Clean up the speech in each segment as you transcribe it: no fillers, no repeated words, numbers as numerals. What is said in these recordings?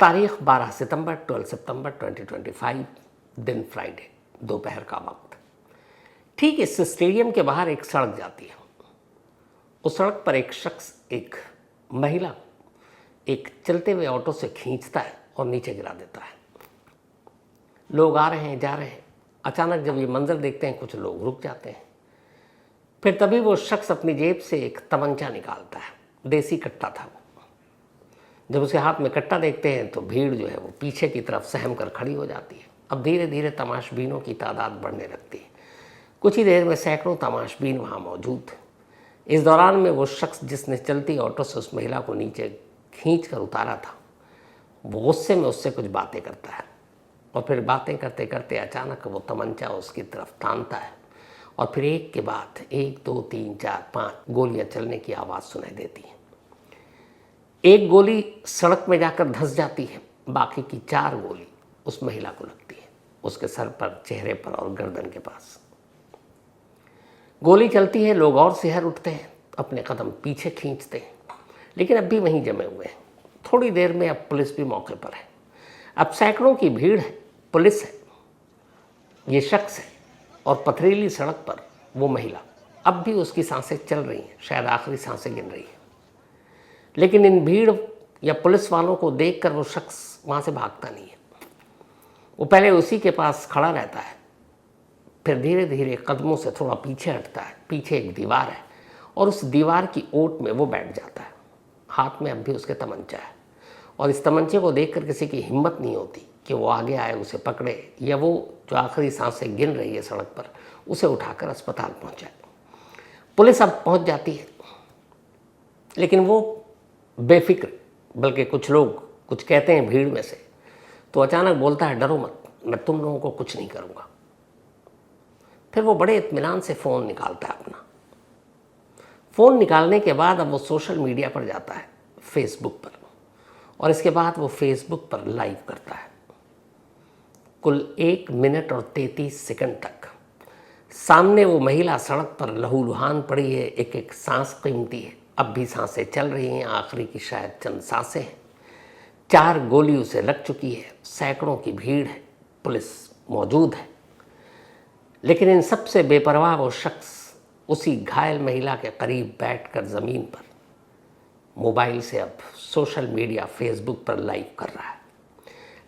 तारीख 12 सितंबर 12 सितंबर 2025, दिन फ्राइडे, दोपहर का वक्त। ठीक इस स्टेडियम के बाहर एक सड़क जाती है। उस सड़क पर एक शख्स एक महिला एक चलते हुए ऑटो से खींचता है और नीचे गिरा देता है। लोग आ रहे हैं, जा रहे हैं। अचानक जब ये मंजर देखते हैं, कुछ लोग रुक जाते हैं। फिर तभी वो शख्स अपनी जेब से एक तमंचा निकालता है। देसी कट्टा था वो। जब उसके हाथ में कट्टा देखते हैं तो भीड़ जो है वो पीछे की तरफ सहम कर खड़ी हो जाती है। अब धीरे धीरे तमाशबीनों की तादाद बढ़ने लगती है। कुछ ही देर में सैकड़ों तमाशबीन वहाँ मौजूद थे। इस दौरान में वो शख्स जिसने चलती ऑटो से उस महिला को नीचे खींच कर उतारा था, वो गुस्से में उससे कुछ बातें करता है और फिर बातें करते करते अचानक वो तमंचा उसकी तरफ तानता है और फिर एक के बाद 1 2 3 4 5 गोलियां चलने की आवाज़ सुनाई देती है। एक गोली सड़क में जाकर धंस जाती है, बाकी की 4 गोली उस महिला को लगती है, उसके सर पर, चेहरे पर और गर्दन के पास। गोली चलती है, लोग और सिहर उठते हैं, अपने कदम पीछे खींचते हैं, लेकिन अब भी वहीं जमे हुए हैं। थोड़ी देर में अब पुलिस भी मौके पर है। अब सैकड़ों की भीड़ है, पुलिस है, ये शख्स है और पथरीली सड़क पर वो महिला। अब भी उसकी सांसें चल रही हैं, शायद आखिरी सांसें गिन रही है। लेकिन इन भीड़ या पुलिस वालों को देखकर वो शख्स वहाँ से भागता नहीं है। वो पहले उसी के पास खड़ा रहता है, फिर धीरे धीरे कदमों से थोड़ा पीछे हटता है। पीछे एक दीवार है और उस दीवार की ओट में वो बैठ जाता है। हाथ में अब भी उसके तमंचा है और इस तमंचे को देखकर किसी की हिम्मत नहीं होती कि वो आगे आए, उसे पकड़े या वो जो आखिरी सांसें गिन रही है सड़क पर, उसे उठाकर अस्पताल पहुँचाए। पुलिस अब पहुँच जाती है, लेकिन वो बेफिक्र, बल्कि कुछ लोग कुछ कहते हैं भीड़ में से, तो अचानक बोलता है, डरो मत, मैं तुम लोगों को कुछ नहीं करूँगा। फिर वो बड़े इत्मीनान से फ़ोन निकालता है अपना। फ़ोन निकालने के बाद अब वो सोशल मीडिया पर जाता है, फेसबुक पर, और इसके बाद वो फेसबुक पर लाइव करता है। कुल 1 मिनट और 33 सेकंड तक सामने वो महिला सड़क पर लहूलुहान पड़ी है, एक एक सांस कीमती है, अब भी सांसें चल रही हैं, आखिरी की शायद चंद सांसें हैं। 4 गोली उसे लग चुकी है, सैकड़ों की भीड़ है, पुलिस मौजूद है, लेकिन इन सबसे बेपरवाह वो शख्स उसी घायल महिला के करीब बैठकर ज़मीन पर मोबाइल से अब सोशल मीडिया, फेसबुक पर लाइव कर रहा है।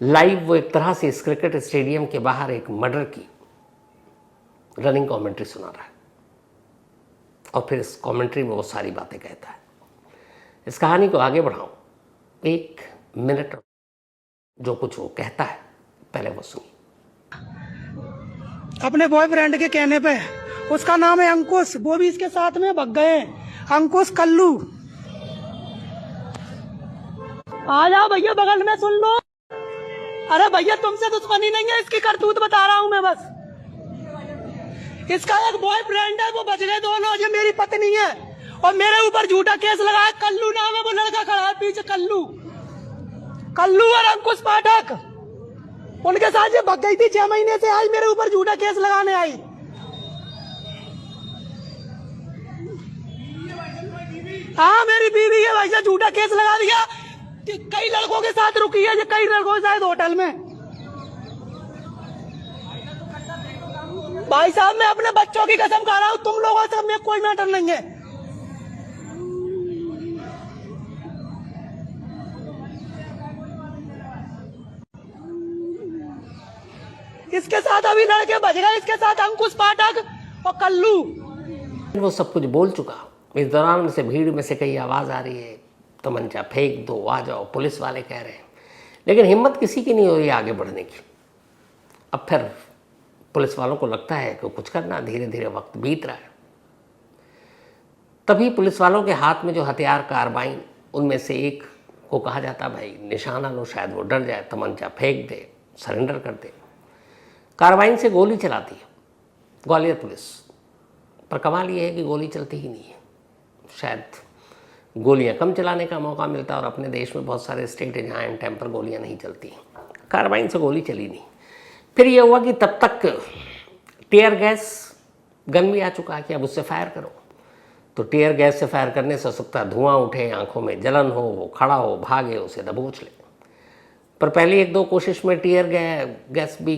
लाइव वो एक तरह से इस क्रिकेट स्टेडियम के बाहर एक मर्डर की रनिंग कमेंट्री सुना रहा है और फिर इस कमेंट्री में वो सारी बातें कहता है। इस कहानी को आगे बढ़ाऊं, 1 मिनट जो कुछ वो कहता है, पहले वो सुनिए। अपने बॉयफ्रेंड के कहने पे, उसका नाम है अंकुश, वो भी इसके साथ में भग गए। अंकुश कल्लू, आ जाओ भैया, बगल में सुन लो। अरे भैया, तुमसे दुश्मनी नहीं है, इसकी करतूत बता रहा हूँ मैं बस। इसका एक बॉयफ्रेंड है, वो बच गए दोनों, ये मेरी पत्नी है और मेरे ऊपर झूठा केस लगाया। कल्लू नाम है, वो लड़का खड़ा है पीछे, कल्लू और अंकुश पाठक, उनके साथ ये भग गई थी। 6 महीने से आई, मेरे ऊपर झूठा केस लगाने आई। हाँ, मेरी बीवी है भाई, झूठा केस लगा दिया। कई लड़कों के साथ रुकी है, ये कई लड़कों के साथ होटल में। भाई साहब, मैं अपने बच्चों की कसम खा रहा हूँ, तुम लोगों से में कोई मैटर नहीं है। इसके साथ अभी लड़के बच गए, इसके साथ अंकुश पाठक और कल्लू। वो सब कुछ बोल चुका। इस दौरान से भीड़ में से कई आवाज़ आ रही है, तमंचा फेंक दो, आ जाओ, पुलिस वाले कह रहे हैं, लेकिन हिम्मत किसी की नहीं हो रही आगे बढ़ने की। अब फिर पुलिस वालों को लगता है कि कुछ करना, धीरे धीरे वक्त बीत रहा है। तभी पुलिस वालों के हाथ में जो हथियार, कारबाइन, उनमें से एक को कहा जाता, भाई निशाना लो, शायद वो डर जाए, तमंचा फेंक दे, सरेंडर कर दे। कारबाइन से गोली चलाती है ग्वालियर पुलिस, पर कमाल ये है कि गोली चलती ही नहीं है। शायद गोलियां कम चलाने का मौका मिलता है और अपने देश में बहुत सारे स्टेट हैं जहाँ इन टाइम पर गोलियां नहीं चलती। कारबाइन से गोली चली नहीं। फिर ये हुआ कि तब तक टीयर गैस गन भी आ चुका है कि अब उससे फायर करो। तो टीयर गैस से फायर करने से हो सकता है धुआं उठे, आंखों में जलन हो, वो खड़ा हो, भागे, उसे दबोच ले। पर पहली 1-2 कोशिश में टीयर गैस भी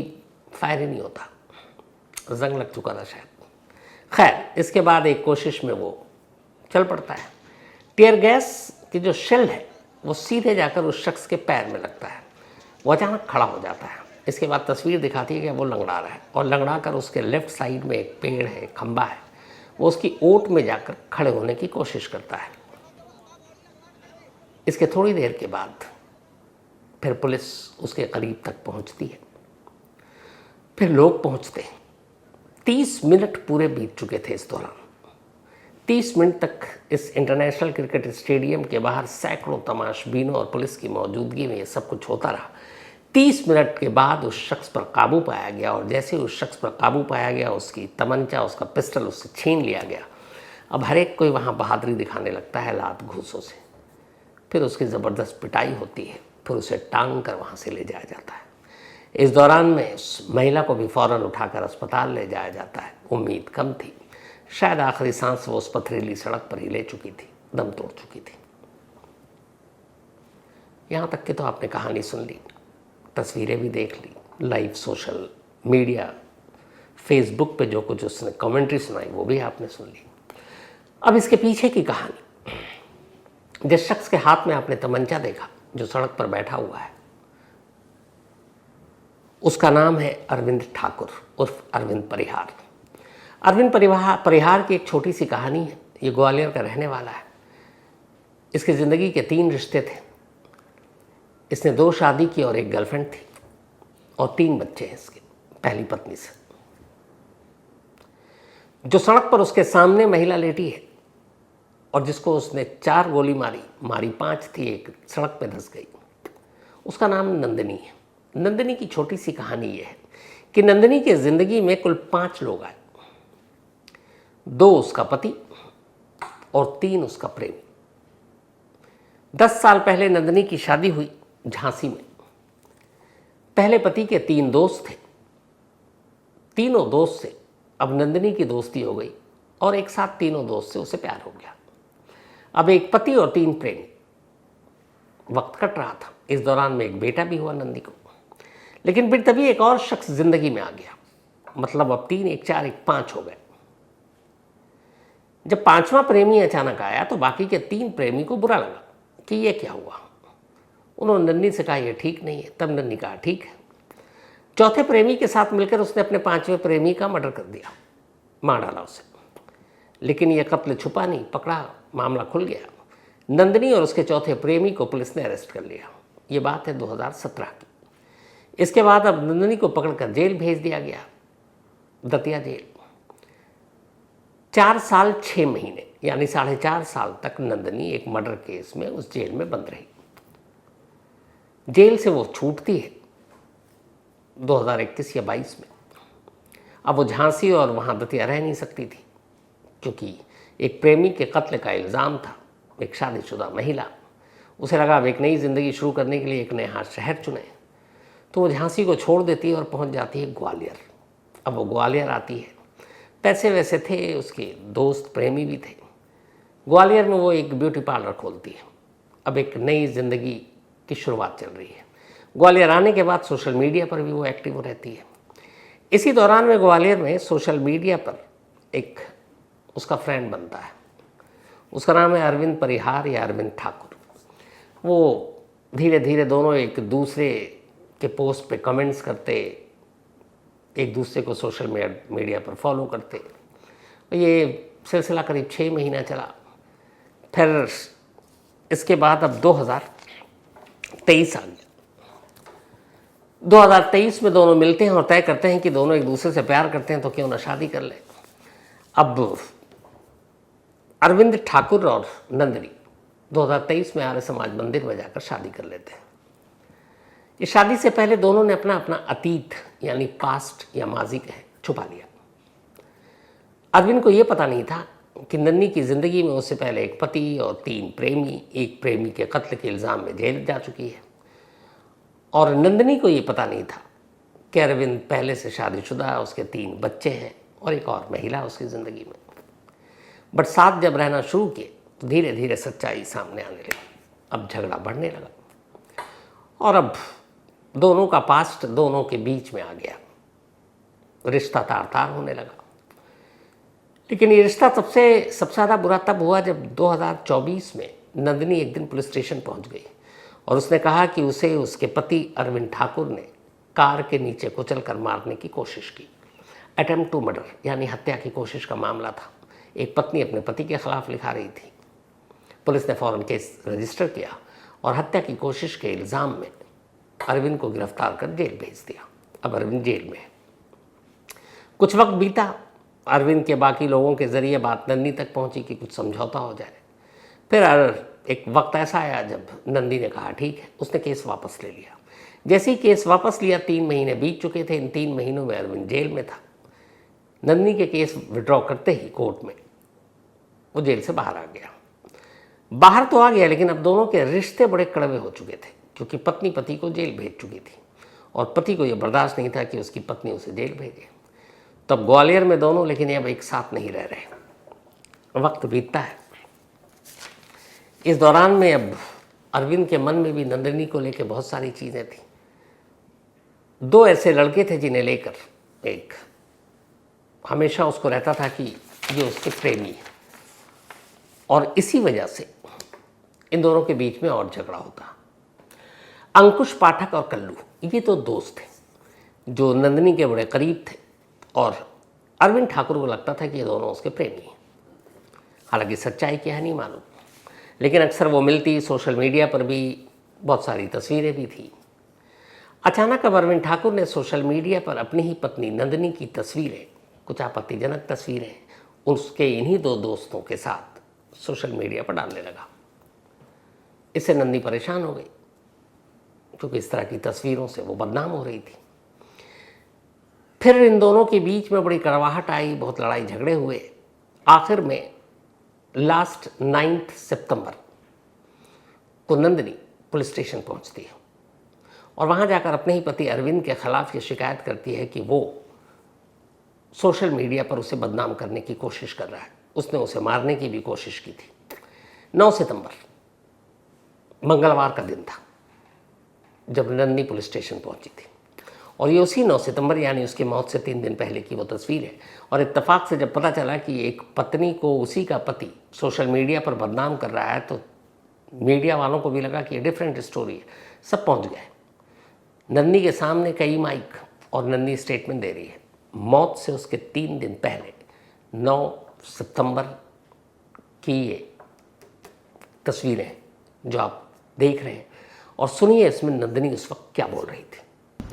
फायर ही नहीं होता, जंग लग चुका था शायद। खैर, इसके बाद एक कोशिश में वो चल पड़ता है। टीयर गैस की जो शेल है वो सीधे जाकर उस शख्स के पैर में लगता है, वो अचानक खड़ा हो जाता है। इसके बाद तस्वीर दिखाती है कि वो लंगड़ा रहा है और लंगड़ा कर उसके लेफ्ट साइड में एक पेड़ है, खंबा है, वो उसकी ओट में जाकर खड़े होने की कोशिश करता है। इसके थोड़ी देर के बाद फिर पुलिस उसके करीब तक पहुंचती है, फिर लोग पहुंचते हैं। 30 मिनट पूरे बीत चुके थे इस दौरान। 30 मिनट तक इस इंटरनेशनल क्रिकेट स्टेडियम के बाहर सैकड़ों तमाशबीनों और पुलिस की मौजूदगी में ये सब कुछ होता रहा। 30 मिनट के बाद उस शख्स पर काबू पाया गया और जैसे उस शख्स पर काबू पाया गया, उसकी तमंचा, उसका पिस्टल उससे छीन लिया गया। अब हर एक कोई वहाँ बहादुरी दिखाने लगता है लात घूसों से। फिर उसकी ज़बरदस्त पिटाई होती है, फिर उसे टांग कर वहाँ से ले जाया जाता है। इस दौरान में उस महिला को भी फ़ौरन उठाकर अस्पताल ले जाया जाता है। उम्मीद कम थी, शायद आखिरी सांस वो उस पथरीली सड़क पर ही ले चुकी थी, दम तोड़ चुकी थी। यहाँ तक कि तो आपने कहानी सुन ली, तस्वीरें भी देख ली, लाइव सोशल मीडिया फेसबुक पे जो कुछ उसने कमेंट्री सुनाई वो भी आपने सुन ली। अब इसके पीछे की कहानी, जिस शख्स के हाथ में आपने तमंचा देखा जो सड़क पर बैठा हुआ है, उसका नाम है अरविंद ठाकुर उर्फ अरविंद परिहार। अरविंद परिहार की एक छोटी सी कहानी है। ये ग्वालियर का रहने वाला है। इसकी ज़िंदगी के 3 रिश्ते थे। इसने 2 शादी की और 1 गर्लफ्रेंड थी और 3 बच्चे हैं इसके पहली पत्नी से। जो सड़क पर उसके सामने महिला लेटी है और जिसको उसने 4 गोली मारी 5 थी, 1 सड़क पे धंस गई, उसका नाम नंदिनी है। नंदिनी की छोटी सी कहानी यह है कि नंदिनी की ज़िंदगी में कुल 5 लोग आए। 2 उसका पति और 3 उसका प्रेमी। 10 साल पहले नंदिनी की शादी हुई झांसी में। पहले पति के 3 दोस्त थे। तीनों दोस्त से अब नंदिनी की दोस्ती हो गई और एक साथ तीनों दोस्त से उसे प्यार हो गया। अब एक पति और 3 प्रेमी। वक्त कट रहा था। इस दौरान में एक बेटा भी हुआ नंदी को। लेकिन फिर तभी एक और शख्स जिंदगी में आ गया। मतलब अब 3, 1, 4, 1, 5 हो गए। जब 5वां प्रेमी अचानक आया तो बाकी के 3 प्रेमी को बुरा लगा कि ये क्या हुआ। उन्होंने नन्नी से कहा यह ठीक नहीं है। तब नन्नी कहा ठीक है। चौथे प्रेमी के साथ मिलकर उसने अपने 5वें प्रेमी का मर्डर कर दिया, मार डाला उसे। लेकिन यह कत्ल छुपा नहीं, पकड़ा, मामला खुल गया। नंदिनी और उसके चौथे प्रेमी को पुलिस ने अरेस्ट कर लिया। ये बात है 2017 की। इसके बाद अब नंदिनी को पकड़कर जेल भेज दिया गया, दतिया जेल। 4 साल 6 महीने यानी 4.5 साल तक नंदिनी एक मर्डर केस में उस जेल में बंद रही। जेल से वो छूटती है 2021 या 22 में। अब वो झांसी और वहाँ दतिया रह नहीं सकती थी क्योंकि एक प्रेमी के कत्ल का इल्ज़ाम था। एक शादीशुदा महिला, उसे लगा अब एक नई ज़िंदगी शुरू करने के लिए एक नया शहर चुने, तो वो झांसी को छोड़ देती है और पहुँच जाती है ग्वालियर। अब वो ग्वालियर आती है। पैसे वैसे थे, उसके दोस्त प्रेमी भी थे। ग्वालियर में वो एक ब्यूटी पार्लर खोलती है। अब एक नई ज़िंदगी की शुरुआत चल रही है। ग्वालियर आने के बाद सोशल मीडिया पर भी वो एक्टिव रहती है। इसी दौरान में ग्वालियर में सोशल मीडिया पर एक उसका फ्रेंड बनता है। उसका नाम है अरविंद परिहार या अरविंद ठाकुर। वो धीरे धीरे दोनों एक दूसरे के पोस्ट पे कमेंट्स करते, एक दूसरे को सोशल मीडिया पर फॉलो करते। ये सिलसिला करीब 6 महीना चला। फिर इसके बाद अब 2023 आ गया। 2023 में दोनों मिलते हैं और तय करते हैं कि दोनों एक दूसरे से प्यार करते हैं तो क्यों ना शादी कर ले। अब अरविंद ठाकुर और नंदिनी 2023 में आर्य समाज मंदिर में जाकर शादी कर लेते हैं। इस शादी से पहले दोनों ने अपना अपना अतीत यानी पास्ट या माजी कहें छुपा लिया। अरविंद को यह पता नहीं था कि नन्नी की ज़िंदगी में उससे पहले एक पति और 3 प्रेमी, एक प्रेमी के कत्ल के इल्ज़ाम में जेल जा चुकी है। और नंदिनी को ये पता नहीं था कि अरविंद पहले से शादीशुदा, उसके 3 बच्चे हैं और एक और महिला उसकी ज़िंदगी में। बट साथ जब रहना शुरू किए तो धीरे धीरे सच्चाई सामने आने लगी। अब झगड़ा बढ़ने लगा और अब दोनों का पास्ट दोनों के बीच में आ गया, रिश्ता तार-तार होने लगा। लेकिन ये रिश्ता सबसे ज़्यादा बुरा तब हुआ जब 2024 में नंदिनी एक दिन पुलिस स्टेशन पहुंच गई और उसने कहा कि उसे उसके पति अरविंद ठाकुर ने कार के नीचे कुचल कर मारने की कोशिश की। अटेम्प्ट टू मर्डर यानी हत्या की कोशिश का मामला था। एक पत्नी अपने पति के खिलाफ लिखा रही थी। पुलिस ने फौरन केस रजिस्टर किया और हत्या की कोशिश के इल्ज़ाम में अरविंद को गिरफ्तार कर जेल भेज दिया। अब अरविंद जेल में है। कुछ वक्त बीता, अरविंद के बाकी लोगों के ज़रिए बात नंदिनी तक पहुंची कि कुछ समझौता हो जाए। फिर एक वक्त ऐसा आया जब नंदिनी ने कहा ठीक है, उसने केस वापस ले लिया। जैसे ही केस वापस लिया 3 महीने बीत चुके थे। इन 3 महीनों में अरविंद जेल में था। नंदिनी के केस विड्रॉ करते ही कोर्ट में वो जेल से बाहर आ गया। बाहर तो आ गया, लेकिन अब दोनों के रिश्ते बड़े कड़वे हो चुके थे, क्योंकि पत्नी पति को जेल भेज चुकी थी और पति को यह बर्दाश्त नहीं था कि उसकी पत्नी उसे जेल भेजे। तब ग्वालियर में दोनों, लेकिन अब एक साथ नहीं रह रहे। वक्त बीतता है। इस दौरान में अब अरविंद के मन में भी नंदिनी को लेकर बहुत सारी चीज़ें थी। 2 ऐसे लड़के थे जिन्हें लेकर एक हमेशा उसको रहता था कि ये उसके प्रेमी है, और इसी वजह से इन दोनों के बीच में और झगड़ा होता। अंकुश पाठक और कल्लू ये तो दोस्त थे जो नंदिनी के बड़े करीब थे, और अरविंद ठाकुर को लगता था कि ये दोनों उसके प्रेमी हैं। हालांकि सच्चाई क्या है नहीं मालूम, लेकिन अक्सर वो मिलती। सोशल मीडिया पर भी बहुत सारी तस्वीरें भी थी। अचानक अब अरविंद ठाकुर ने सोशल मीडिया पर अपनी ही पत्नी नंदिनी की तस्वीरें, कुछ आपत्तिजनक तस्वीरें, उसके इन्हीं 2 दोस्तों के साथ सोशल मीडिया पर डालने लगा। इससे नंदिनी परेशान हो गई, क्योंकि इस तरह की तस्वीरों से वो बदनाम हो रही थी। फिर इन दोनों के बीच में बड़ी कड़वाहट आई, बहुत लड़ाई झगड़े हुए। आखिर में लास्ट 9 सितंबर को नंदिनी पुलिस स्टेशन पहुंचती है और वहां जाकर अपने ही पति अरविंद के खिलाफ ये शिकायत करती है कि वो सोशल मीडिया पर उसे बदनाम करने की कोशिश कर रहा है। उसने उसे मारने की भी कोशिश की थी। 9 सितंबर मंगलवार का दिन था जब नंदिनी पुलिस स्टेशन पहुंची थी, और ये उसी 9 सितंबर यानी उसकी मौत से 3 दिन पहले की वो तस्वीर है। और इत्तेफाक से जब पता चला कि एक पत्नी को उसी का पति सोशल मीडिया पर बदनाम कर रहा है, तो मीडिया वालों को भी लगा कि ये डिफरेंट स्टोरी है। सब पहुंच गए। नंदिनी के सामने कई माइक और नंदिनी स्टेटमेंट दे रही है। मौत से उसके 3 दिन पहले 9 सितंबर की ये तस्वीरें जो आप देख रहे हैं, और सुनिए इसमें नंदिनी उस वक्त क्या बोल रही थी।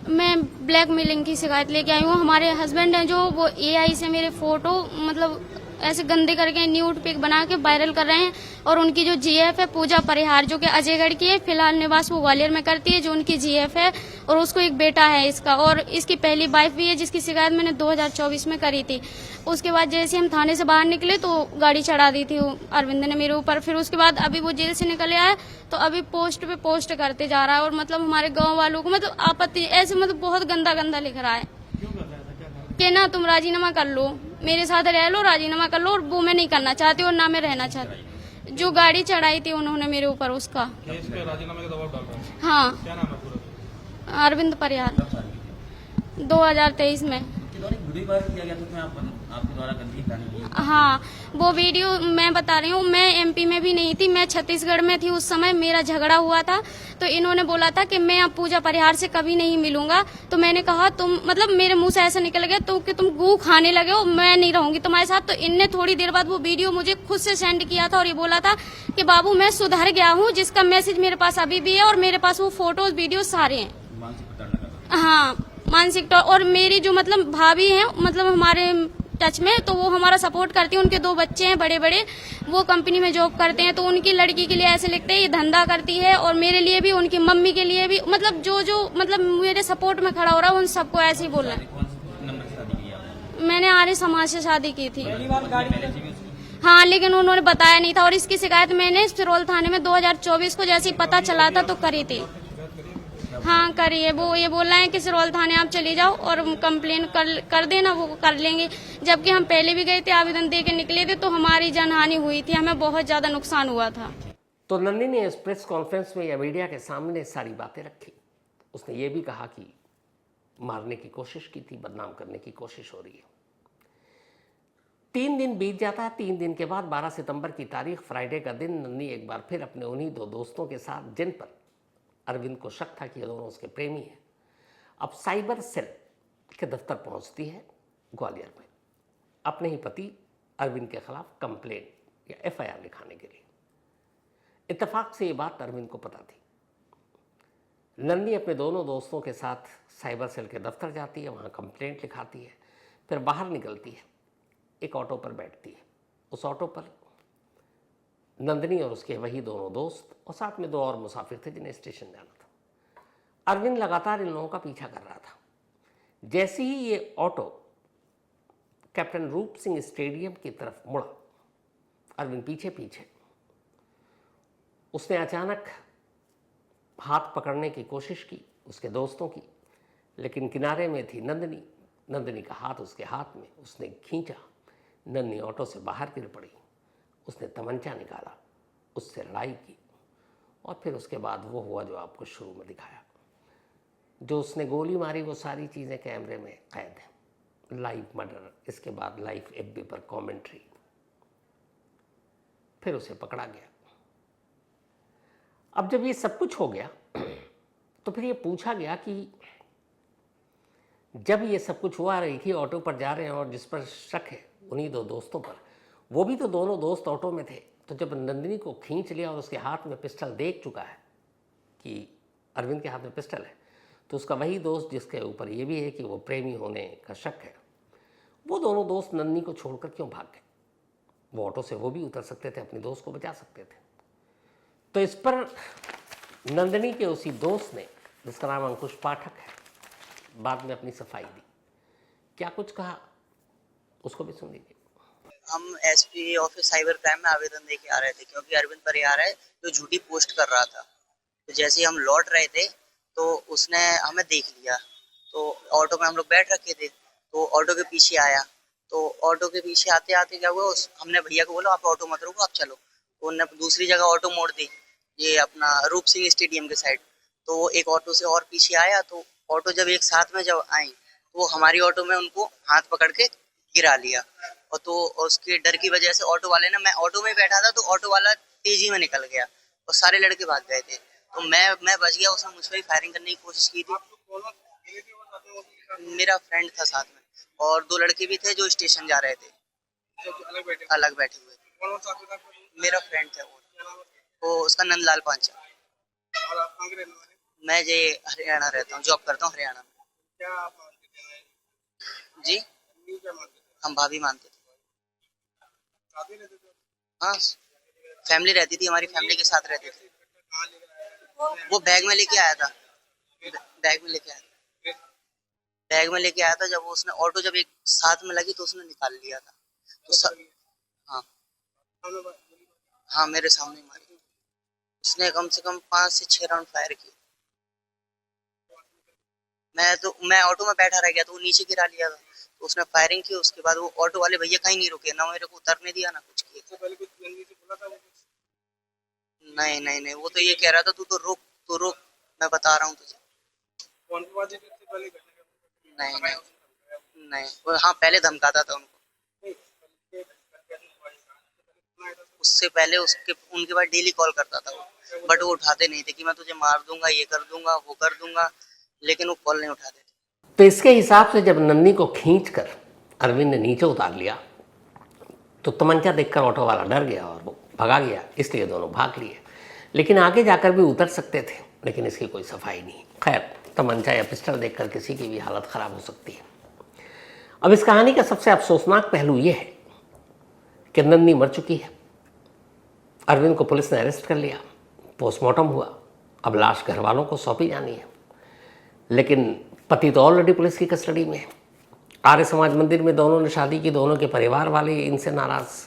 मैं ब्लैकमेलिंग की शिकायत लेके आई हूँ। हमारे हस्बैंड हैं जो वो एआई से मेरे फोटो मतलब ऐसे गंदे करके न्यूड पिक बना के वायरल कर रहे हैं, और उनकी जो जीएफ है पूजा परिहार जो कि अजयगढ़ की है, फिलहाल निवास वो ग्वालियर में करती है, जो उनकी जीएफ है, और उसको एक बेटा है इसका, और इसकी पहली वाइफ भी है जिसकी शिकायत मैंने 2024 में करी थी। उसके बाद जैसे हम थाने से बाहर निकले तो गाड़ी चढ़ा दी थी अरविंद ने मेरे ऊपर। फिर उसके बाद अभी वो जेल से निकले आए तो अभी पोस्ट पे पोस्ट करते जा रहा है, और मतलब हमारे गाँव वालों को मतलब आपत्ति ऐसे मतलब बहुत गंदा गंदा लिख रहा है कि ना तुम राजीनामा कर लो, मेरे साथ रह लो, राजीनामा कर लो, और वो मैं नहीं करना चाहती और ना मैं रहना चाहती। जो गाड़ी चढ़ाई थी उन्होंने मेरे ऊपर उसका राजीनामे का दबाव डाल रहा है। हाँ, क्या नाम है पूरा? अरविंद परिहार। 2023 में आपके द्वारा गंदी गाली। हाँ, वो वीडियो मैं बता रही हूँ, मैं एमपी में भी नहीं थी, मैं छत्तीसगढ़ में थी उस समय। मेरा झगड़ा हुआ था तो इन्होंने बोला था कि मैं अब पूजा परिहार से कभी नहीं मिलूंगा। तो मैंने कहा तुम मतलब मेरे मुंह से ऐसा निकल गया तो कि तुम गू खाने लगे हो, मैं नहीं रहूंगी तुम्हारे साथ। तो इनने थोड़ी देर बाद वो वीडियो मुझे खुद से सेंड किया था और ये बोला था कि बाबू मैं सुधर गया हूँ, जिसका मैसेज मेरे पास अभी भी है, और मेरे पास वो फोटोज वीडियो सारे हैं। हाँ, मानसिक तौर। और मेरी जो मतलब भाभी हैं मतलब हमारे टच में, तो वो हमारा सपोर्ट करती हैं। उनके 2 बच्चे हैं बड़े बड़े, वो कंपनी में जॉब करते हैं। तो उनकी लड़की के लिए ऐसे लिखते हैं ये धंधा करती है, और मेरे लिए भी, उनकी मम्मी के लिए भी, मतलब जो जो मतलब मेरे सपोर्ट में खड़ा हो रहा है उन सबको ऐसे ही बोलना है। मैंने आर्य समाज से शादी की थी। हाँ, लेकिन उन्होंने बताया नहीं था, और इसकी शिकायत मैंने सिरोल थाने में 2024 को जैसे ही पता चला था तो करी थी। हाँ, करिए। वो ये बोल रहे हैं कि सिरोल थाने आप चले जाओ और कंप्लेन कर देना, वो कर लेंगे। जबकि हम पहले भी गए थे, आवेदन दे के निकले थे, तो हमारी जनहानि हुई थी, हमें बहुत ज्यादा नुकसान हुआ था। तो नंदिनी ने इस प्रेस कॉन्फ्रेंस में या मीडिया के सामने सारी बातें रखी। उसने ये भी कहा कि मारने की कोशिश की थी, बदनाम करने की कोशिश हो रही है। 3 दिन बीत जाता है। 3 दिन के बाद 12 सितंबर की तारीख, फ्राइडे का दिन, नन्ही एक बार फिर अपने उन्हीं 2 दोस्तों के साथ, जिन पर अरविंद को शक था कि ये दोनों उसके प्रेमी हैं, अब साइबर सेल के दफ्तर पहुंचती है ग्वालियर में, अपने ही पति अरविंद के खिलाफ कंप्लेन या FIR लिखाने के लिए। इत्तेफाक से ये बात अरविंद को पता थी। नन्ही अपने दोनों दोस्तों के साथ साइबर सेल के दफ्तर जाती है, वहाँ कंप्लेंट लिखाती है, फिर बाहर निकलती है, एक ऑटो पर बैठती है। उस ऑटो पर नंदिनी और उसके वही दोनों दोस्त और साथ में 2 और मुसाफिर थे जिन्हें स्टेशन जाना था। अरविंद लगातार इन लोगों का पीछा कर रहा था। जैसे ही ये ऑटो कैप्टन रूप सिंह स्टेडियम की तरफ मुड़ा, अरविंद पीछे पीछे, उसने अचानक हाथ पकड़ने की कोशिश की उसके दोस्तों की, लेकिन किनारे में थी नंदिनी। नंदिनी का हाथ उसके हाथ में, उसने खींचा, नन्ही ऑटो से बाहर गिर पड़ी। उसने तमंचा निकाला, उससे लड़ाई की और फिर उसके बाद वो हुआ जो आपको शुरू में दिखाया। जो उसने गोली मारी वो सारी चीज़ें कैमरे में कैद हैं। लाइव मर्डर, इसके बाद लाइव FB पर कमेंट्री, फिर उसे पकड़ा गया। अब जब ये सब कुछ हो गया तो फिर ये पूछा गया कि जब ये सब कुछ हुआ, एक ही ऑटो पर जा रहे हैं और जिस पर शक है उन्हीं 2 दोस्तों पर, वो भी तो दोनों दोस्त ऑटो में थे, तो जब नंदिनी को खींच लिया और उसके हाथ में पिस्टल देख चुका है कि अरविंद के हाथ में पिस्टल है, तो उसका वही दोस्त जिसके ऊपर ये भी है कि वो प्रेमी होने का शक है, वो दोनों दोस्त नंदिनी को छोड़कर क्यों भाग गए? वो ऑटो से वो भी उतर सकते थे, अपने दोस्त को बचा सकते थे। तो इस पर नंदिनी के उसी दोस्त ने, जिसका नाम अंकुश पाठक है, बाद में अपनी सफाई दी। क्या कुछ कहा उसको भी सुन लीजिए। हम SP ऑफिस साइबर क्राइम में आवेदन देके आ रहे थे क्योंकि अरविंद परिहार है जो झूठी पोस्ट कर रहा था। तो जैसे ही हम लौट रहे थे तो उसने हमें देख लिया, तो ऑटो में हम लोग बैठ रखे थे, तो ऑटो के पीछे आया। तो ऑटो के पीछे आते आते क्या हुआ, हमने भैया को बोला आप ऑटो मत रोको, आप चलो। तो उन्होंने दूसरी जगह ऑटो मोड़ दी, ये अपना रूप सिंह स्टेडियम के साइड। तो वो एक ऑटो से और पीछे आया, तो ऑटो जब एक साथ में जब आई तो वो हमारी ऑटो में उनको हाथ पकड़ के गिरा लिया। और तो उसके डर की वजह से ऑटो वाले ने, मैं ऑटो में बैठा था तो ऑटो वाला तेजी में निकल गया और सारे लड़के भाग गए थे। तो मैं बच गया, उसने मुझ पर ही फायरिंग करने की कोशिश की थी। मेरा फ्रेंड था साथ में और 2 लड़के भी थे जो स्टेशन जा रहे थे, अलग बैठे हुए। मेरा फ्रेंड था वो उसका नंदलाल पांचा। मैं जे हरियाणा रहता हूँ, जॉब करता हूँ हरियाणा में। जी हम भाभी मानते थे। हाँ, फैमिली रहती थी, हमारी फैमिली के साथ रहते थे। वो बैग में लेके आया था, बैग में लेके आया था। जब उसने ऑटो जब एक साथ में लगी तो उसने निकाल लिया था। तो हाँ मेरे सामने मारी। उसने कम से कम 5 से 6 राउंड फायर किए। मैं ऑटो में बैठा रह गया तो वो नीचे गिरा लिया था, तो उसने फायरिंग की। उसके बाद वो ऑटो वाले भैया कहीं नहीं रुके, ना मेरे को उतरने दिया ना कुछ किया। नहीं, वो तो ये कह रहा था तू तो रुक, मैं बता रहा हूँ तुझे। नहीं, वो हाँ पहले धमकाता था उनको। उससे पहले उनके बाद डेली कॉल करता था वो, बट वो उठाते नहीं थे कि मैं तुझे मार दूंगा, ये कर दूंगा, वो कर दूंगा, लेकिन वो कॉल नहीं उठाते थे। तो इसके हिसाब से जब नन्ही को खींचकर अरविंद ने नीचे उतार लिया तो तमंचा देखकर ऑटो वाला डर गया और वो भगा गया, इसलिए दोनों भाग लिए। लेकिन आगे जाकर भी उतर सकते थे, लेकिन इसकी कोई सफाई नहीं। खैर, तमंचा या पिस्टल देखकर किसी की भी हालत ख़राब हो सकती है। अब इस कहानी का सबसे अफसोसनाक पहलू ये है कि नन्ही मर चुकी है। अरविंद को पुलिस ने अरेस्ट कर लिया, पोस्टमार्टम हुआ, अब लाश घर वालों को सौंपी जानी है। लेकिन पति तो ऑलरेडी पुलिस की कस्टडी में है। आर्य समाज मंदिर में दोनों ने शादी की, दोनों के परिवार वाले इनसे नाराज़।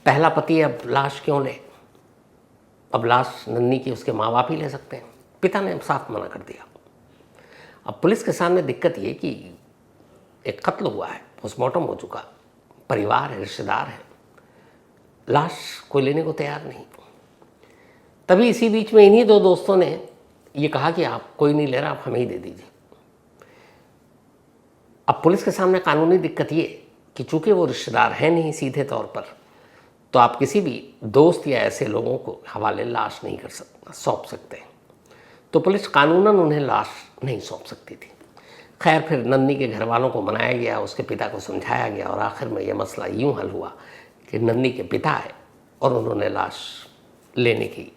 पहला पति अब लाश क्यों ले? अब लाश नन्ही की उसके माँ बाप ही ले सकते हैं। पिता ने साफ मना कर दिया। अब पुलिस के सामने दिक्कत ये कि एक कत्ल हुआ है, पोस्टमार्टम हो चुका, परिवार है, रिश्तेदार है, लाश कोई लेने को तैयार नहीं। तभी इसी बीच में इन्हीं 2 दोस्तों ने ये कहा कि आप कोई नहीं ले रहा, आप हमें ही दे दीजिए। अब पुलिस के सामने कानूनी दिक्कत ये कि चूंकि वो रिश्तेदार है नहीं सीधे तौर पर, तो आप किसी भी दोस्त या ऐसे लोगों को हवाले लाश नहीं कर सकते, सौंप सकते। तो पुलिस कानूनन उन्हें लाश नहीं सौंप सकती थी। खैर फिर नन्ही के घर वालों को मनाया गया, उसके पिता को समझाया गया और आखिर में यह मसला यूं हल हुआ कि नन्ही के पिता आए और उन्होंने लाश लेने की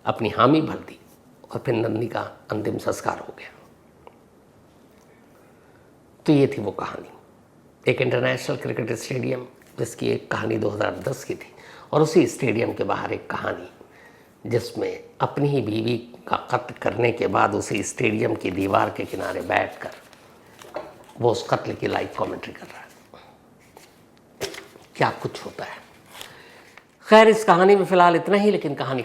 अपनी हामी भर दी और फिर नन्ही का अंतिम संस्कार हो गया। तो ये थी वो कहानी, एक इंटरनेशनल क्रिकेट स्टेडियम जिसकी एक कहानी 2010 की थी, और उसी स्टेडियम के बाहर एक कहानी जिसमें अपनी ही बीवी का कत्ल करने के बाद उसी स्टेडियम की दीवार के किनारे बैठकर वो उस कत्ल की लाइव कमेंट्री कर रहा है। क्या कुछ होता है। खैर इस कहानी में फ़िलहाल इतना ही, लेकिन कहानी